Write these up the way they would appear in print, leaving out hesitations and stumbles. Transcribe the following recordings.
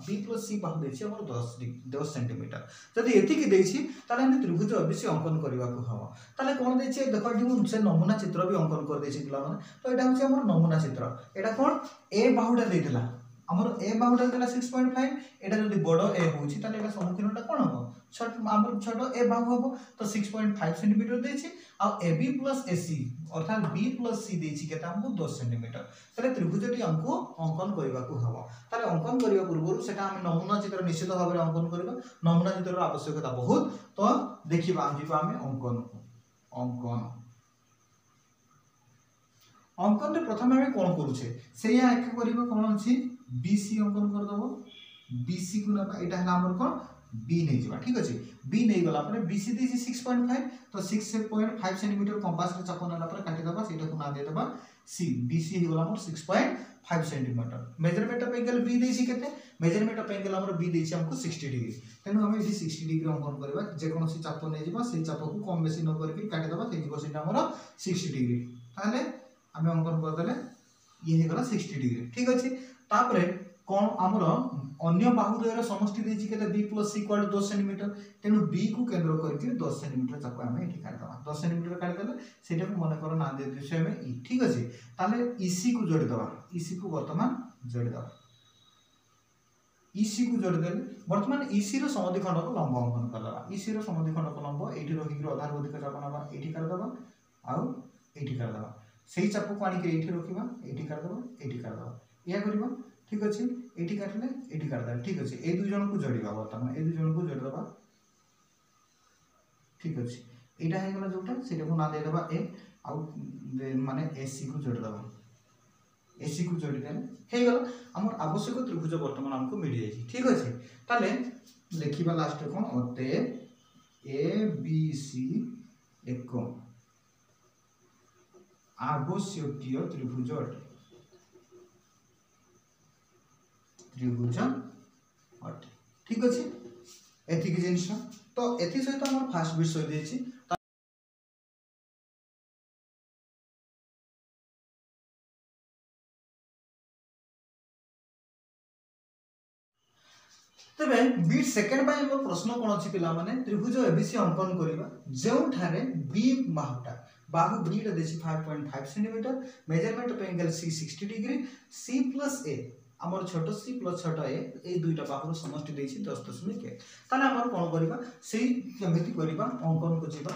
B plus सी बाहु देछि हमर 10 centimetre जदि एतिकी देछि ताले हम त्रिभुज एबीसी अंकन करबा को हबो ताले कोन देछि देखो एठी से नमूना चित्र भी अंकन कर देछि पिला माने तो एटा होछि हमर नमूना चित्र एटा कोन ए बाहुटा देथिला हमर ए बाहुटा देला 6.5 एटा जदि बडो ए होछि ताले एटा सम्मुखीनटा कोन हबो छोट हमर छोटो ए बाहु हबो तो 6.5 सेंटीमीटर देछि आ AB प्लस AC अर्थात B प्लस C देछि केता हमको 10 सेंटीमीटर ताले त्रिभुजटी हमको अंकन करबा को हबो ताले अंकन करबा पूर्व सेटा हम नमूना चित्र निश्चित भाबरे अंकन करबा नमूना चित्र आवश्यकता बहुत तो देखिबा हम अंकन अंकन अंकन रे प्रथम हम कोन करूछे सेया एक करबा कोन अछि BC अंकन कर दबो BC को ना एटा हला हमर कोन B नहीं जिबा ठीक अछि B नहीं गला पर BC देछि 6.5 तो 6.5 सेंटीमीटर कंपास रे चाप नाला पर काटि दबा सेटा को ना दे दबा C BC ही गला हमर 6.5 centimetre measurement of angle B देछि केते मेजरमेंट ऑफ एंगल हमर B देछि हमको 60 डिग्री तेनु हम एठी 60 डिग्री अंकन करबा जे कोनोसी चाप नै जिबा सेई चाप को कम बेसी न करके काटि दबा सेई जिवो सेटा हमर 60 डिग्री ताले हम अंकन कर देले ये हे गला 60 डिग्री ठीक अछि तापरे कोन हमर अन्य बाहुद्वयर समष्टि देछि केते B + C = 10 सेंटीमीटर तेनु B को केंद्र करके 10 सेंटीमीटर चाप हम एठी काट दबा 10 सेंटीमीटर काट देले सेटा को मन कर ना दे दिसे हम E ठीक अछि ताले EC को जोड़ दबा EC को वर्तमान जोड़ दबा EC को जोड़ देले वर्तमान EC रो समद्विखंड को लंब अंकन कर दबा EC रो समद्विखंड को लंब एठी रखि के आधार अधिक चाप नबा एठी कर दबा आ एठी कर दबा सेही चाप को आनी के एठी रखिबा एठी कर दबा या करबा ठीक अछि एठी काटले एठी काट दबा ठीक अछि ए दु जन को जोड़िबा वर्तमान ए दु जन को जोड़ दबा ठीक अछि एटा हे गला जोटा सेटा को ना दे दबा ए आ माने AC को जोड़ दबा AC को जोड़ी देले हे गला हमर आवश्यक त्रिभुज वर्तमान हमको मिल जाई ठीक अछि ताले लेखिबा लास्ट कोन अते ABC एक आवश्यकीय त्रिभुज त्रिभुज अटे ठीक अछि एतिक जिंस तो एथि सहित हमर फास्ट विषय देछि तबे बीट सेकंड बाय हमर प्रश्न कोन अछि पिला माने त्रिभुज एबीसी अंकन करिबा जेउ ठारे बी बाहुटा बाहु बी रे देछि 5.5 centimetre measurement of angle C 60 degree C + A हमर छोटो C + छोटो A ए दुईटा बाहुर समष्टि देछि 10.1 ताले हमर कोन करिबा सेही केमिति करिबा अंकन को जिबा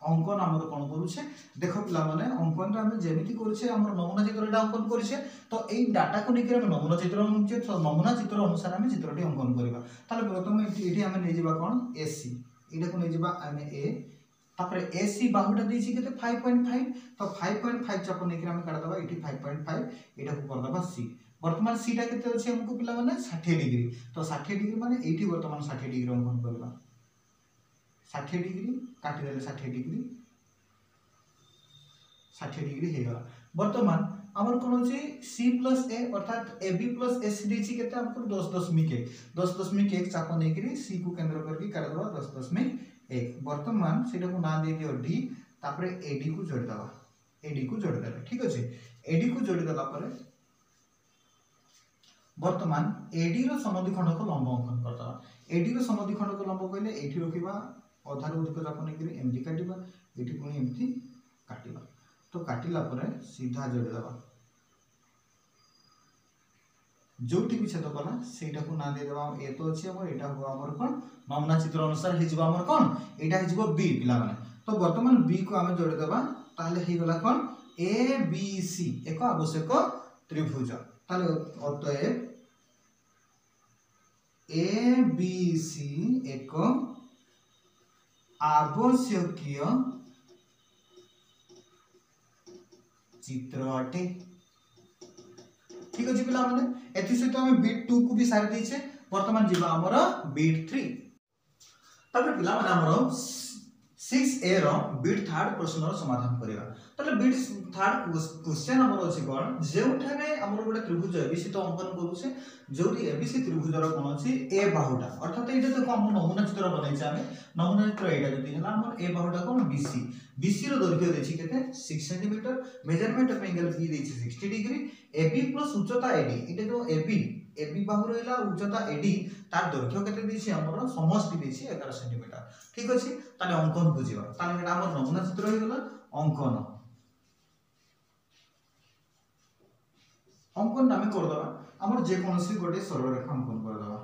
अंकन हमर कोन करूछे देखो पिला माने अंकन रे हम जेमिति करूछे हमर नमूना चित्रटा अंकन करूछे तो एई डाटा को निके हम नमूना चित्र अनुसार हम चित्रटी अंकन करिबा ताले प्रथम एठी हम नै जिबा कोन AC एटा को नै जिबा हम A तापर AC बाहुटा देछि केते 5.5 तो 5.5 चाप नै हम काट दबा एठी 5.5 एटा को कर दबा C वर्तमान C टा केते अछि हमको पिला माने 60 डिग्री तो 60 डिग्री माने एठी वर्तमान 60 डिग्री अंकन करबा 60 डिग्री काटी देले 60 डिग्री हे गला वर्तमान हमर कोन अछि C + A अर्थात AB + AC देछि केते हमको 10.1 चाप नै करी C को केंद्र करके कर दबा 10.1 वर्तमान सेटा को ना दे दियो D तापर AD को जोड़ दबा AD को जोड़ देले ठीक अछि AD को जोड़ देला पर वर्तमान AD रो समद्विखंड को लंब अंकन कर दबा AD रो समद्विखंड को लंब कहले एठी रखिबा आधार अधिक चाप नै करी एमटी काटिबा एठी पुनी एमटी काटिबा तो काटिला पर सीधा जोड़ दबा जोटी भी छेद कला सेटा को ना दे देबा ए तो अछि हमर एटा हो हमर कोन नमूना चित्र अनुसार हे जिबा हमर कोन एटा हे जिबो B पिला माने तो वर्तमान B को हम जोड़ देबा ताले हे गला कोन ABC एक आवश्यक त्रिभुज ताले अतएव ABC एक आवश्यकीय चित्र अटे ठीक अछि पिला माने एथि सहित हम बीट 2 को भी सारि दैछे वर्तमान जीवा हमर बीट 3 तबे पिला माने हमर 6a रो बिट थर्ड प्रश्न रो समाधान करिवा तले बिट थर्ड क्वेश्चन हमर अछि कोन जेउठाने हमर गोटे त्रिभुज एबीसी तो अंकन करूछे जोटी एबीसी त्रिभुज रो कोन अछि ए बाहुटा अर्थात एटा तो हम नमूना चित्र बनाइ छै आमे नमूना चित्र एटा जति हला हमर ए बाहुटा कोन बीसी बीसी रो दैर्घ्य देछि केते 6 सेमी मेजरमेंट ऑफ एंगल बी देछि 60 डिग्री एबी प्लस उच्चता एडी एटा जो एबी बाहु रहला उच्चता एडी तार दैर्घ्य केते देछि हमर समष्टि देछि 11 सेंटीमीटर ठीक अछि ताले अंकन बुझिबा ताले एटा हमर नमूना चित्र होई गेला अंकन अंकन नामे कर दबा हमर जे कोनसी गोटे सरल रेखा अंकन कर दबा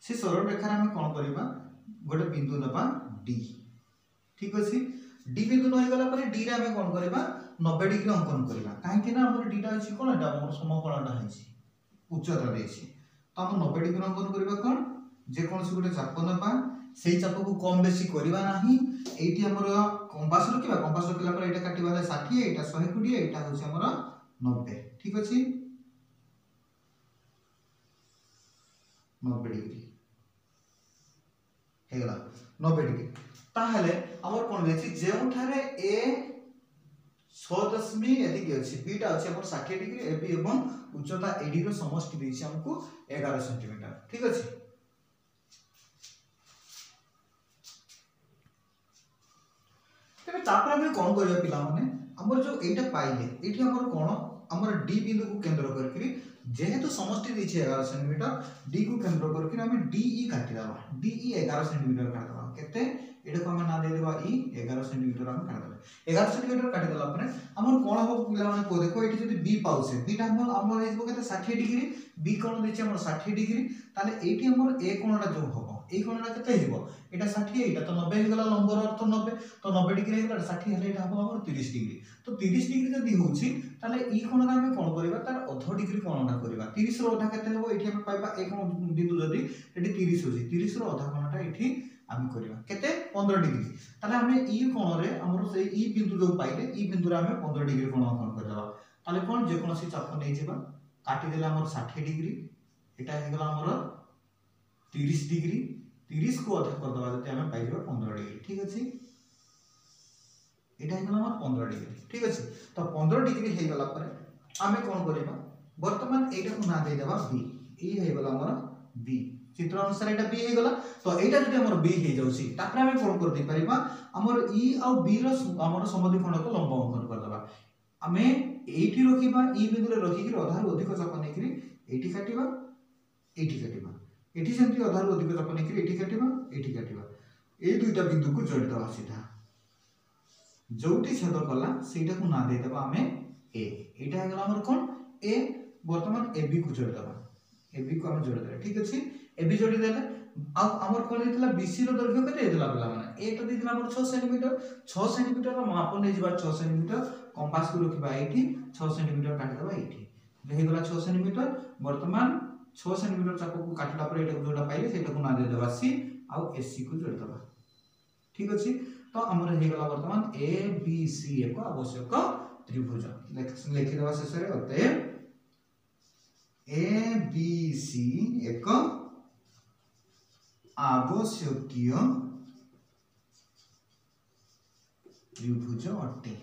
से सरल रेखा रे हम कोन करबा गोटे बिंदु नबा डी ठीक अछि डी बिंदु न होई गेला पर डी रे हम कोन करबा 90 डिग्री अंकन करबा काहे कि ना हमर डीटा अछि कोन एटा हमर समकोणटा हैछि उच्चता देछि तो हम 90 डिग्री अंकन करबा कोन जे कोनसी गोटे चाप नबा सेही चाप को कम बेसी करबा नाही एठी हमर कंपास रखिला पर एटा काटिबाले 60 एटा 120 एटा होछि हमर 90 ठीक अछि 90 डिग्री हेगला 90 डिग्री ताहले हमर कोन देछि जेउठारे ए 6.0 एति अछि बीटा अछि हमर 60 डिग्री एबी एवं उच्चता एडी रो समष्टि देछि हमकु 11 सेंटीमीटर ठीक अछि तबे तापर हम कोन करिया पिला माने हमर जो एटा पाइले एठी हमर कोन हमर डी बिंदु को केंद्र करकरी जेहेतु समष्टि देछि 11 सेंटीमीटर डी को केंद्र करकरी हम डीई काटि दाबा डीई 11 सेंटीमीटर काट दाबा केते एटा को हम ना दे देबा ई 11 सेंटीमीटर हम काट देबा 11 सेंटीमीटर काटि देला परे हमर कोन हो पिला माने को देखो एठी जदी बी पाउसे बीटा हमर हेजबो केते 60 डिग्री बी कोन देछि हमर 60 डिग्री ताले एठी हमर ए कोनटा जो होबो ए कोनटा केते हेजबो एटा 60 एटा तो 90 हे गेला लंबर अर्थ 90 तो 90 डिग्री हे गेला 60 हेले एटा हो हमर 30 डिग्री तो 30 डिग्री जदी होछि ताले ई कोनटा हम कोन करबा तार अध डिग्री कोनटा करबा 30 रो अधा केते हेबो एठी हम पाइबा ए कोन बिंदु जदी एठी 30 होछि 30 रो अधा कोनटा एठी हम करबा केते 15 डिग्री ताले हम ई कोन रे हमर से ई बिंदु जो पाइले ई बिंदु रे हम 15 डिग्री कोन कोन कर देबा ताले कोन जे कोनसी चाप नै जेबा काटि देला हमर 60 डिग्री एटा हे गेला हमर 30 डिग्री 30 को अधा कर दबा जते हम पाइ जेबा 15 डिग्री ठीक अछि एटा हे गेला हमर 15 डिग्री ठीक अछि तो 15 डिग्री हे गेला पर हमें कोन करबा वर्तमान एटा को ना दे देबा बी ई हे गेला हमर बी चित्र अनुसार एटा बी हे गेला तो एटा जदि हमर बी हे जाउसी तापर हमें कोन कर दे परिबा हमर ई आ बी रो हमर समद्विखंड को लंब अंकन कर दबा हमें एठी रखिबा ई बिंदु रे रखि कि आधार अधिक चाप नै कि एठी काटिबा एठी सेंटी आधार अधिक चाप नै कि एठी काटिबा ए दुईटा बिंदु को जोड़ दबा सीधा जोटी छेद कला सेटा को ना दे देबा हमें ए एटा हे गेला हमर कोन ए वर्तमान ए बी को जोड़ दबा ए बी को हम जोड़ दे ठीक अछि ए बी जोड़ी देले आ हमर कोन हेतला बीसी रो दैर्घ्य केते हेतला पिला माने ए तो दितला हमर 6 सेंटीमीटर रो माप नै जिबा 6 सेंटीमीटर कंपास को रखिबा एठी 6 सेंटीमीटर काटि दबा एठी हे गेला 6 सेंटीमीटर वर्तमान 6 सेंटीमीटर चाप को काटला पर एटा जोडा पाइले सेटा को ना दे देबा सी आ एससी को जोड़ दबा ठीक अछि तो हमर हे गेला वर्तमान ए बी सी एक आवश्यक त्रिभुज लिखि दबा शेष रे अतः ए बी सी एक आवश्यकीय त्रिभुज अटे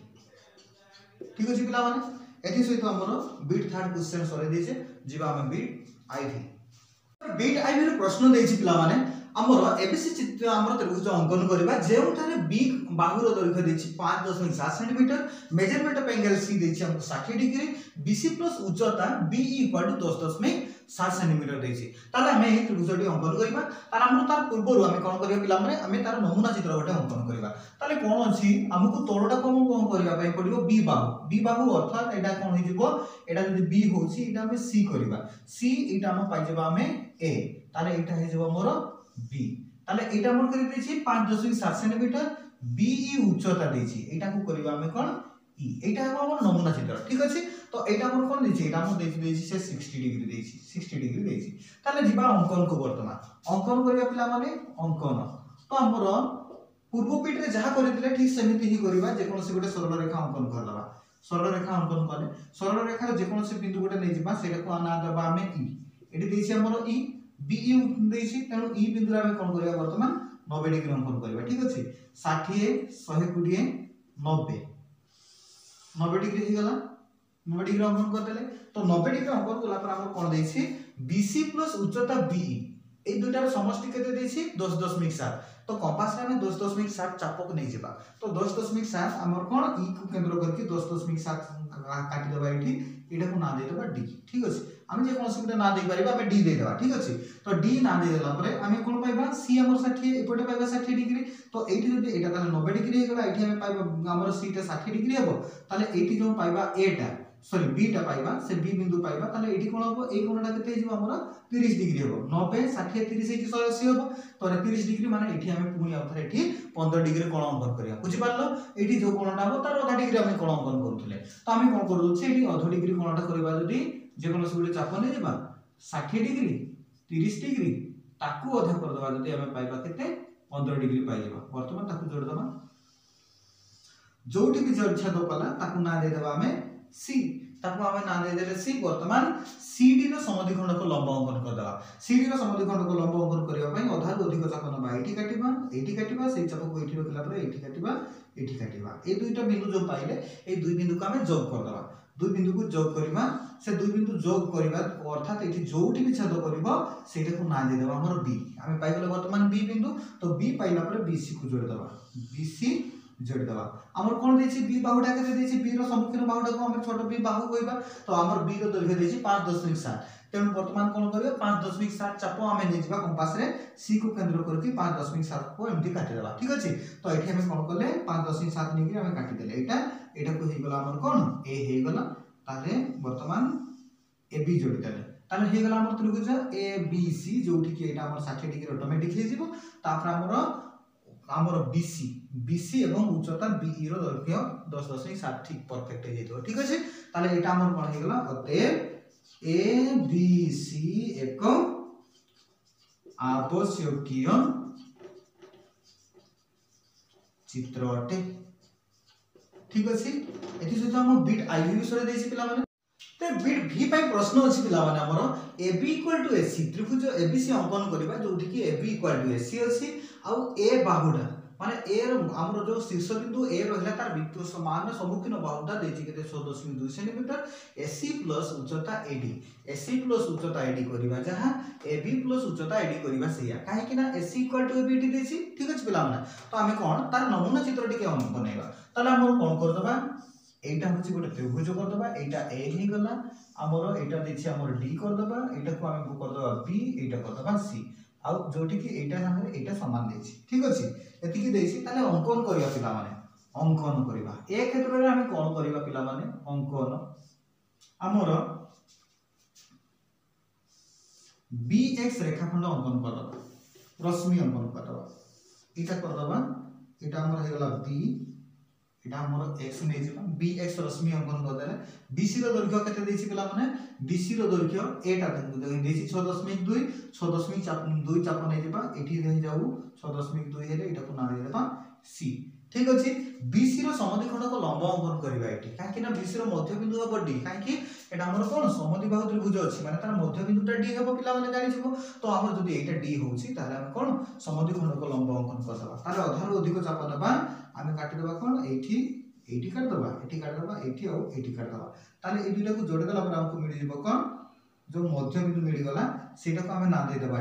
ठीक अछि पिला माने एथि सहित हमर बीट थर्ड क्वेश्चन सरे देछे जिबा हम बीट आईवी रो प्रश्न देछि पिला माने हमर एबीसी चित्र हमर त्रिभुज अंकन करबा जेउठारे बी बाहुर दैर्घ्य देछि 5.7 centimeter measurement of angle C देछि हमको 60 डिग्री बीसी प्लस उच्चता बी इक्वल टू 10.7 सेंटीमीटर देछि ताले हम एही त्रिभुजटी अंकन करबा तार हमर तार पूर्वरु हम कोन करिया पिला माने हम तार नमूना चित्र गोटे अंकन करबा ताले कोन अछि हमको तोड़टा कोन कोन करिया पय पडिबो बी बाहु अर्थात एटा कोन होई जिवो एटा जदी बी होछि एटा हम सी करबा सी एटा हम पाइ जेबा हम ए ताले एटा हे जेबो मोर बी ताले एटा मोर करि देछि 5.7 सेंटीमीटर बी ई उच्चता देछि एटा को करबा हम कोन ई एटा हमर नमूना चित्र ठीक अछि तो एटा मोर कोन देछि एटा मोर देछि से 60 डिग्री देछि ताले जिबा अंकन को वर्तमान अंकन करिया पिला माने अंकन तो हमर पूर्व पीठ रे जहा करितले ठीक समिति ही करबा जे कोनसे गोटे सरल रेखा अंकन कर दबा सरल रेखा अंकन कले सरल रेखा जे कोनसे बिंदु गोटे नै जिबा सेटा को ना दबा हम ई एटी देछि हमर ई बी ई देछि तनो ई बिंदु रे हम कोन करिया वर्तमान 90 डिग्री अंकन करबा ठीक अछि 60 120 90 90 डिग्री हे गला 90 डिग्री अंकन कर देले तो 90 डिग्री अंकन कला पर हम कोन देछि BC प्लस उच्चता BE ए दुटार समष्टि केते देछि 10.7 तो कंपास रे हम 10.7 चापक नै जेबा तो 10.7 हमर कोन E को केंद्र करके 10.7 काटी देबा एठी एटा को ना दे देबा D ठीक अछि हम जे कोन सुबिधा ना दे परिबा हम D दे देबा ठीक अछि तो D ना दे देला परे हम कोन पाइबा C हमर 60 एपटे पाइबा 60 डिग्री तो एठी जदि एटा ताले 90 डिग्री हे गेला एठी हम पाइबा हमर C टा 60 डिग्री हेबो ताले एठी जो पाइबा A टा सॉरी B टा पाइबा से B बिंदु पाइबा ताले एठी कोन होबो ए कोनटा केते हिजो हमर 30 डिग्री हेबो 90 60 30 एठी 180 हेबो तो 30 डिग्री माने एठी हम पुनी आउथरे एठी 15 डिग्री कोण अंकन करिया बुझि पारलो एठी जो कोणटा हो तार आधा डिग्री हम कोण अंकन करथले तो हम कोन कर दोछे एठी आधा डिग्री कोणटा करबा जदी जे कोन सुबले चाप नै जेबा 60 डिग्री 30 डिग्री ताकू आधा कर दबा जदी हम पाइबा केते 15 डिग्री पाइ जेबा वर्तमान ताकू जोड़ दबा जोठी भी जोड़ छेद कला ताकू ना दे देबा हमें C ताकू हमें ना दे देले C वर्तमान CD रो समद्विखंड को लंब अंकन कर देबा CD रो समद्विखंड को लंब अंकन करिया पई आधा अधिक चाप नबा एठी काटिबा सेई चाप को एठी रखला पर एठी काटिबा ए दुईटा बिंदु जो पाइले ए दुई बिंदु को हमें जोग कर देबा दुई बिंदु को जोग करिबा से दुई बिंदु जोग करिबा अर्थात एठी जोठी भी छेद करिबो सेटा को ना दे देबा हमर B हमें पाइ गेल वर्तमान B बिंदु तो B पाइला पर BC को जोड़ देबा BC जोड़ देबा हमर कोन देछि B बाहुटा केते देछि B रो सम्मुखीन बाहुटा को हम छोटो B बाहु कहबा तो हमर B रो दैर्घ्य देछि 5.7 तेनु वर्तमान कोन करबे 5.7 चाप हमें नै जिबा कंपास रे C को केंद्र करके 5.7 को एमटी काटि देबा ठीक अछि तो एठी हम कोन करले 5.7 निकरी हम काटि देले एटा को हे गेला हमर कोन A हे गेला ताले वर्तमान AB जोड़ देले ताले हे गेला हमर त्रिभुज ABC जोठी कि एटा हमर 60 डिग्री ऑटोमेटिक हे जिवो तापर हमर BC एवं उच्चता BE रो दैर्घ्य 10.7 ठीक परफेक्ट हे जेतो ठीक अछि ताले एटा हमर कोन हे गेला अतः ABC एक आवश्यकीय चित्र अटे ठीक अछि एथि सहित हम बिट IV विषय देछि पिला माने ते बिट V पई प्रश्न अछि पिला माने हमर AB = AC त्रिभुज ABC अंकन करबा जोठी कि AB = AC अछि आ A बाहुडा माने A रो हमर जो शीर्ष बिंदु A रहला तार वित्त समान सम्मुखीन बाहुडा देछि केते 16.2 सेंटीमीटर AC प्लस उच्चता AD AC प्लस उच्चता AD करबा जहां AB प्लस उच्चता AD करबा सेया काहे कि ना AC = AB एटी देछि ठीक अछि पिला माने तो हमें कोन तार नमूना चित्र टिके बनेबा ताले हम कोन कर दबा एटा होछि गोटे त्रिभुज कर दबा एटा A हे गला हमर एटा देछि हमर D कर दबा एटा को हम कर दबा B एटा कर दबा C आ जोठी कि एटा संगे एटा समान देछि ठीक अछि एति कि देछि ताले अंकन करिया पिला माने अंकन करिबा ए क्षेत्र रे हम कोन करिबा पिला माने अंकन हमर BX रेखाखंड अंकन कर दबा रश्मि अंकन कर दबा एटा कर दबा एटा हमर हे गला B एटा हमर x नै जेबा BX रश्मि अंकन कर देले BC रो दैर्घ्य केते देछि पिला माने BC रो दैर्घ्य एटा देछि 6.2 6.2 चाप नै जेबा एठी रहि जाऊ 6.2 हेले एटा को ना दे देबा C ठीक अछि BC रो समद्विखंड को लंब अंकन करबा एठी काहे कि ना BC रो मध्य बिंदु हो D काहे कि एटा हमर कोन समद्विबाहु त्रिभुज अछि माने तार मध्य बिंदुटा D हेबो पिला माने जानि छिबो तो हमर जदी एटा D होउछि ताले हम कोन समद्विखंड को लंब अंकन कर दबा ताले अधारो अधिक चाप दबा हम काटि देबा कोन एठी काट दबा एठी आ एठी काट दबा ताले ए दुटा को जोड़ देला पर हमको मिल जिवो कोन जो मध्य बिंदु मिल गला सेटा को हमें ना दे देबा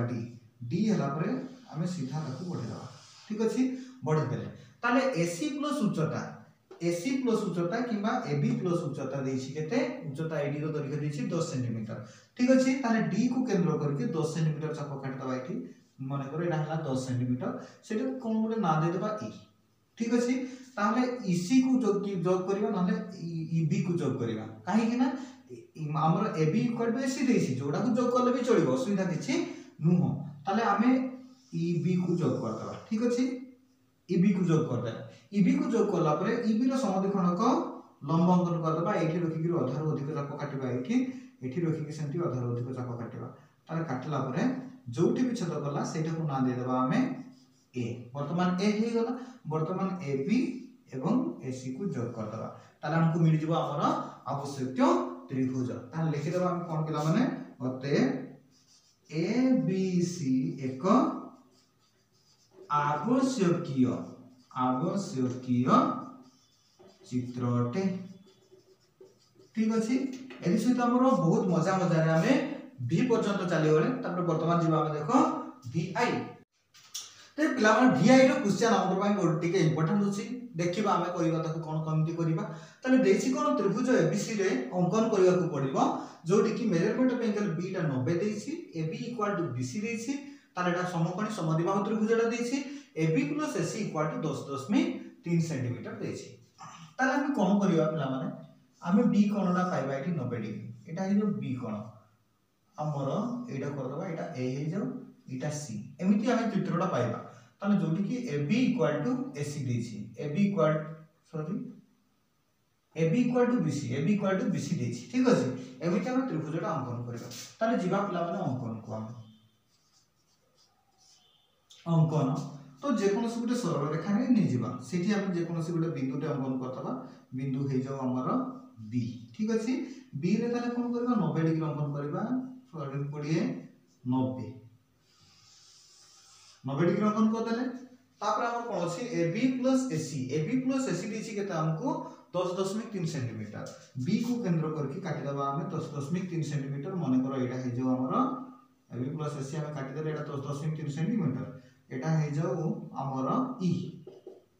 D हला पर हमें सीधा ताको बढ़े देबा ठीक अछि बढ़े देले ताले AC प्लस उच्चता किबा AB प्लस उच्चता देछि केते उच्चता AD रो दैर्घ्य देछि 10 सेंटीमीटर ठीक अछि ताले D को केंद्र करके 10 सेंटीमीटर चाप काट दबा एठी माने करे एटा हला 10 सेंटीमीटर सेटा कोन गोटे ना दे देबा E ठीक अछि ताले EC को जोग करिबा नले EB को जोग करिबा काहे कि ना हमर AB = AC देछि जोडा को जोग करले भी चलिबो असुविधा किछि नुह ताले हमें EB को जोग कर दबा ठीक अछि EB को जोग कर दे EB को जोग करला परे EB रो समद्विखंड को लंब अंकन कर दबा एठी रखि कि अधारो अधिक चाप काटिबा एठी रखि कि सेंटी अधारो अधिक चाप काटिबा ताले काटला परे जोठी भी छेद करला सेटा को ना दे देबा हमें A वर्तमान A हे गला वर्तमान AB एवं AC को जोग कर दबा ताले हमको मिल जिवो हमर आवश्यक त्रिभुज ताले लिखि देबा हम कोन केला माने अते ABC एक आवश्यकीय चित्र अटे। ठीक अच्छे ए सहित आम बहुत मजा मजा रे आमे भी पर्यंत चली गले तापर वर्तमान जीवा आमे देखो VI ते पिला माने VI रो क्वेश्चन हमर पई टिके इंपोर्टेंट होची देखिबा आमे करिबा ताको कोन कमिटी करिबा तले देसी कोन त्रिभुज ABC रे अंकन करिया को पड़िबो जोटी कि मेजरमेंट ऑफ एंगल B टा 90 देछि AB = BC देछि ताले एटा समकोणी समद्विबाहु त्रिभुजटा देछि AB + AC = 10.3 सेंटीमीटर देछि ताले हम कोन करिबा पिला माने आमे B कोणटा पाइबा एठी 90 डिग्री एटा हिजो B कोण हमर एटा कर दबा एटा A हे जाउ एटा C एमिति आमे चित्रटा पाइबा ताले जोटी कि AB = AC देछि AB = BC देछि ठीक अछि एमिति हम त्रिभुजटा अंकन करबा ताले जीवा पिला माने अंकन को अंकन तो जे कोनो से गुटे सरल रेखा ने नै जीवा सेठी हम जे कोनो से गुटे बिंदुटे अंकन करतबा बिंदु हे जाउ हमर B ठीक अछि B रे ताले कोन करबा 90 डिग्री अंकन करबा 90 डिग्री अंकन कर देले तापर हम कोन अछि AB + AC दिछि केता हमको 10.3 सेंटीमीटर B को केंद्र करके काटि दबा हमें 10.3 सेंटीमीटर माने करो एटा हे जो हमर AB + AC हमें काटि देले एटा 10.3 सेंटीमीटर एटा हे जाउ हमर E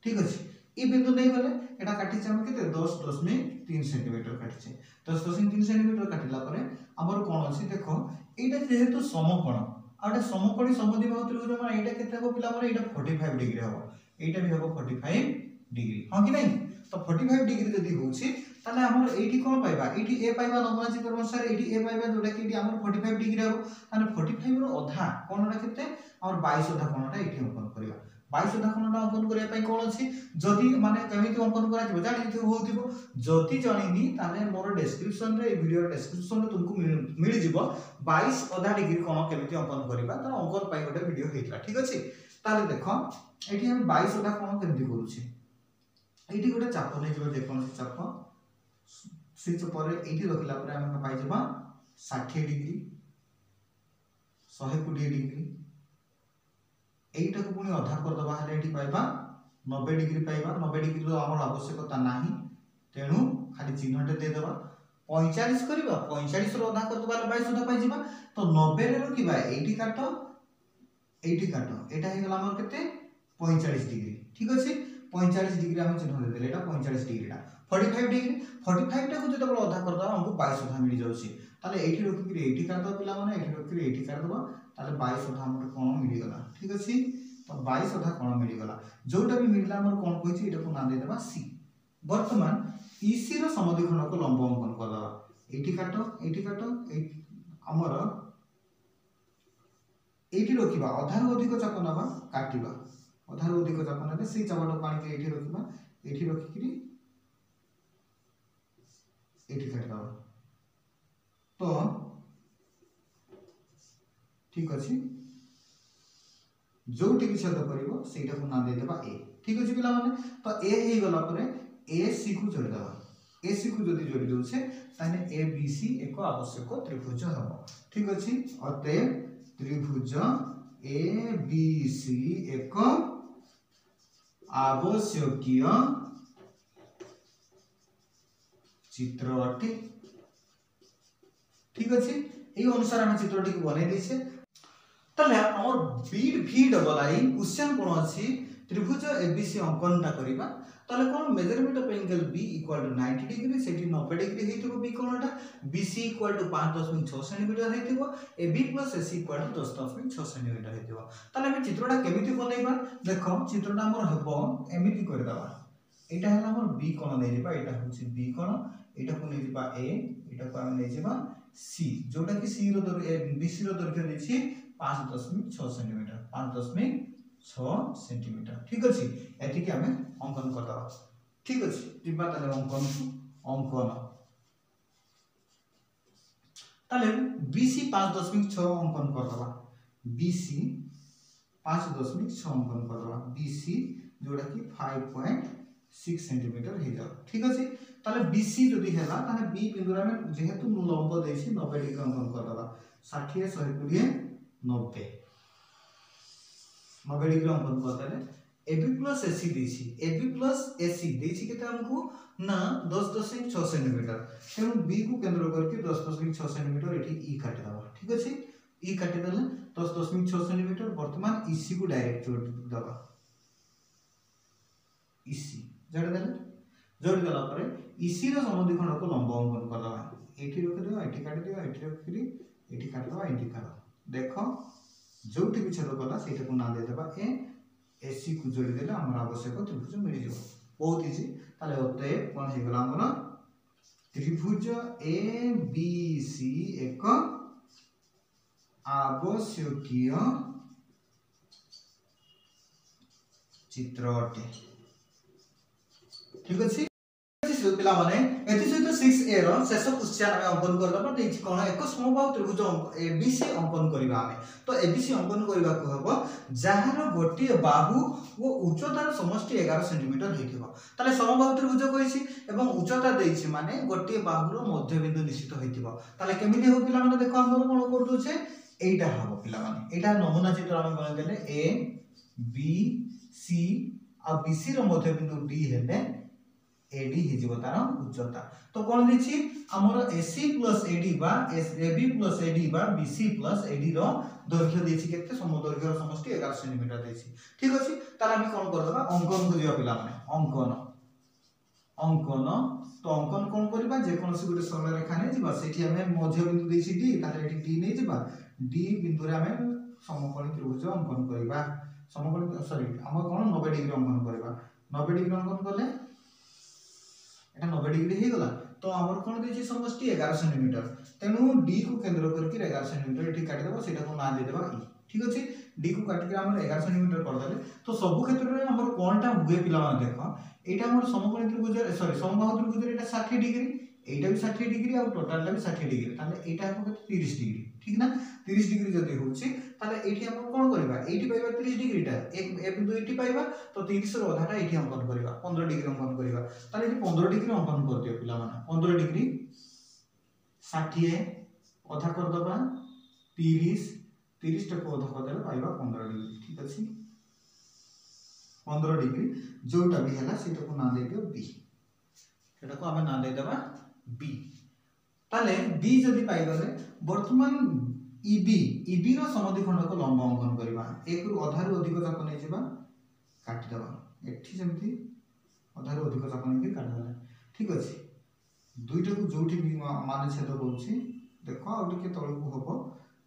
ठीक अछि ई बिंदु नै गले एटा काटि छै हम केते 10.3 सेंटीमीटर काटि छै 10.3 सेंटीमीटर काटिला परे हमर कोन अछि देखो एटा जेहेतु समकोण आटे समकोणी समद्विबाहु त्रिभुज माने एटा केते हो पिला माने एटा 45 डिग्री हो एटा भी हो 45 डिग्री हां कि नै तो 45 डिग्री जदी होछि ताले हमर एठी कोन पाइबा एठी A पाइबा नमूना चित्र अनुसार एठी A पाइबा जोटा कि एठी हमर 45 डिग्री हो माने 45 रो आधा कोनटा केते हमर 22 आधा कोनटा एठी अंकन करिया 22 आधा कोनटा अंकन करिया पई कोन अछि जदी माने केमिति अंकन करा जिवो जानि जे होतिबो जदी जानिनी ताले मोर डिस्क्रिप्शन रे वीडियो डिस्क्रिप्शन रे तुमको मिल जिवो 22 आधा डिग्री कोन केमिति अंकन करिबा त अंकन पई गोटे वीडियो हेतला ठीक अछि ताले देखो एठी हम 22 आधा कोन केमिति करूछि एठी गोटे चाप नै जिवो जे कोन चाप से पर एठी रखला पर हम पाइ जबा 60 डिग्री 120 डिग्री एटा को पुनी आधा कर दबा हले एठी पाइबा 90 डिग्री पाइबा 90 डिग्री रो हमर आवश्यकता नाही तेनु खाली चिन्हटे दे देबा 45 करबा 45 रो आधा कर दबा 22 आधा पाइ जिबा तो 90 रे रखिबा एठी काटो एटा हे गला हमर केते 45 डिग्री ठीक अछि 45 डिग्री हम चिन्ह दे देले एटा 45 डिग्रीटा 45 डिग्री 45 टा को जते बळ आधा कर दबा हमको 22 आधा मिल जाउछि ताले एठी रखि कि एठी काट दबा पिला माने एठी रखि कि एठी काट दबा ताले 22 आधा हमर कोण मिल गला ठीक अछि तो 22 आधा कोण मिल गला जोटा भी मिलला हमर कोण कहिछि एटा को नाम दे देबा C वर्तमान EC रो समद्विखंड को लंब अंकन कर दबा एठी काटो हमर एठी रखिबा आधार अधिक चाप नबा काटिबा आधार अधिक चाप नबे से चापटा पानी के एठी रखिबा एठी रखि कि एठी काटबा तो ठीक अछि जोटी कि छेद करिवो सेटा को नाम दे देबा A ठीक अछि पिला माने तो A हे गला परे AC को जोड़ी देबा AC को जदी जोड़ी दोछे ताने ABC एक आवश्यक त्रिभुज हबो ठीक अछि अतएव त्रिभुज ABC एक आवश्यकीय चित्र अटे ठीक अछि एई अनुसार हम चित्रटी को बनै दैछे तले हमर VI क्वेश्चन कोन अछि त्रिभुज ABC अंकनटा करिबा तले कोन measurement of angle B = 90 degree सेठी 90 डिग्री हेतिबो B कोनटा BC = 5.6 सेंटीमीटर हेतिबो AB + AC = 10.6 सेंटीमीटर हेतिबो तले हम चित्रटा केमिति बनैबा देखो चित्रटा हमर हबो एमिति कर दबा एटा हला हमर B कोन नै जेबा एटा होछि B कोन एटा को नै जेबा A एटा को हम नै जेबा C जोटा कि C रो BC रो दैर्घ्य दैछि 5.6 सेंटीमीटर 5.6 सेंटीमीटर ठीक अछि एति के हमें अंकन करता ठीक अछि जिबा तले अंकन तले BC 5.6 अंकन करतबा BC 5.6 अंकन करतबा BC जोड़ा कि 5.6 सेंटीमीटर हे जाउ ठीक अछि तले BC जदी हैला तने B बिंदुरा में जेहेतु लंब देछि 90 डिग्री अंकन करतबा 60 120 90 90 डिग्री अंकन करदेले AB प्लस AC देछि AB प्लस AC देछि केते हमकु ना 10.6 सेंटीमीटर तेणु B को केंद्र करके 10.6 सेंटीमीटर एठी E काटि दबा ठीक अछि E काटि देले 10.6 सेंटीमीटर वर्तमान EC को डायरेक्ट जोड़ दबा EC जोड़ देला परे EC रो समद्विखंड को लंब अंकन कर दबा एठी रख देबा एठी काटि देबा एठी रखिरी एठी काटि दबा एठी काटो देखो जोठी भी छेद कला सेटा को ना दे देबा ए AC को जोड़ी देले हमर आवश्यक त्रिभुज मिल जिवो बहुत इजी ताले ओते कोन हे गला हमर त्रिभुज ABC एक आवश्यकीय चित्र अटे ठीक अछि पिला माने एति सहित 6a रो शेष क्वेश्चन हम अंकन कर दबा देछि कोन एक समबाहु त्रिभुज ABC अंकन करिबा हम तो ABC अंकन करिबा को हबो जहार गोटी बाहु वो उच्चतार समष्टि 11 सेंटीमीटर हेतिबो ताले समबाहु त्रिभुज कहिछि एवं उच्चता देछि माने गोटी बाहु रो मध्यबिंदु निश्चित हेतिबो ताले केमिति हो पिला माने देखो हमर कोन करदो छे एटा हबो पिला माने एटा नमूना चित्र हम बना देले A B C uh BC row मध्यबिंदु D हेले AD हिजिबो तार उच्चता तो कोन दिछि हमर AC प्लस AD बा AB प्लस AD बा BC प्लस AD रो दैर्घ्य दिछि केते समदैर्घ्य रो समष्टि 11 सेंटीमीटर दिछि ठीक अछि ताले हम कोन कर दबा अंकन को जिया पिला माने अंकन तो अंकन कोन करबा जे कोनसी गुटे सरल रेखा नै जिबा सेठी हम मध्य बिंदु दिछि D ताले एठी D नै जिबा D बिंदु रे हम समकोणी त्रिभुज अंकन करबा समकोणी सॉरी हम कोन 90 डिग्री अंकन करबा 90 डिग्री अंकन करले एटा 90 डिग्री हे गला तो हमर कोन देछि समष्टि 11 सेंटीमीटर तेनु D को केंद्र करके 11 सेंटीमीटर एठी काटि देबो सेटा को ना दे देबा E ठीक अछि D को काटि के हमर 11 सेंटीमीटर कर देले तो सब क्षेत्र रे हमर कोनटा हुए पिला माने देखो एटा हमर समकोणी त्रिभुज सॉरी समबाहु त्रिभुज एटा 60 डिग्री एटा भी 60 डिग्री और टोटलटा भी 60 डिग्री ताले एटा को 30 डिग्री ठीक ना 30 डिग्री जदी होछि ताले एठी हम कोन करबा एठी पाइबा 30 डिग्री टा एक बिंदु एठी पाइबा तो 30 रो आधाटा एठी अंकन करबा 15 डिग्री अंकन करबा ताले एठी 15 डिग्री अंकन कर दियो पिला माने 15 डिग्री 60 आधा कर दबा 30 टा को आधा कर देला पाइबा 15 डिग्री ठीक अछि 15 डिग्री जोटा भी हला सेटा को ना दे दियो B सेटा को हमें ना दे देबा B ताले B जदी पाइ गले वर्तमान EB रो समद्विखंड को लंब अंकन करबा एक रु आधा रु अधिक चाप नै जेबा काटि देबा एठी जेमति आधा रु अधिक चाप नै काटि देला ठीक अछि दुईटा को जोठी माने छेद होछि देखो आ टिके तळ को हबो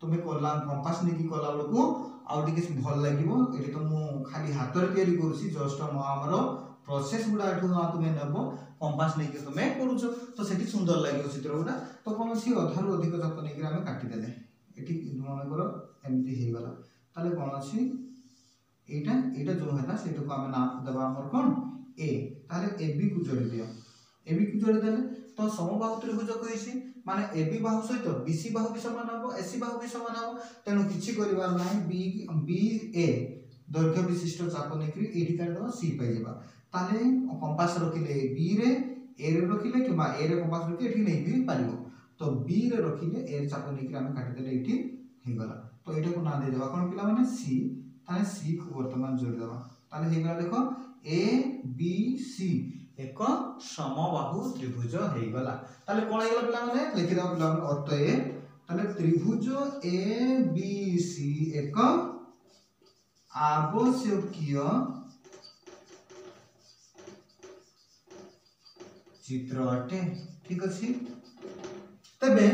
तुमे कोला कंपास नै की कोला को आ टिके भल लागिवो एठी तो मु खाली हाथ रे तयारी करूछि जस्ट हमरो प्रोसेस गुडा एठु ना तुमे नेबो कंपास नै के तुमे करूछो तो सेठी सुंदर लागियो चित्र गुडा तो कोन छि आधा रु अधिक चाप नै के हम काटि देले एठी मन करो एमती हे गला ताले कोन अछि एटा जो हला सेटा को हम नाम देबा हमर कोन A ताले AB को जोड़ी दियो AB को जोड़ी देले तो समबाहु त्रिभुज कहिछि माने AB बाहु सहित BC बाहु भी समान हबो AC बाहु भी समान हबो तेनु किछि करिवार नाही BA दैर्घ्य विशिष्ट चाप नेकरी एठी कर दबा C पाइ जेबा ताले कंपास रखिले B रे A रे रखिले कि A रे कंपास रखि एठी नै भी पारिबो तो B रे रखिले A रे चाप नेकरी हम काटि देले एठी हे गला तो एटा को ना दे देबा कोन पिला माने C ताले C को वर्तमान जोड़ देबा ताले हे गला देखो ABC एक समबाहु त्रिभुज हे गला ताले कोन हे गला पिला माने लिखि दबा पिला माने अतए ताले त्रिभुज ABC एक आवश्यकीय चित्र अटे ठीक अछि तबे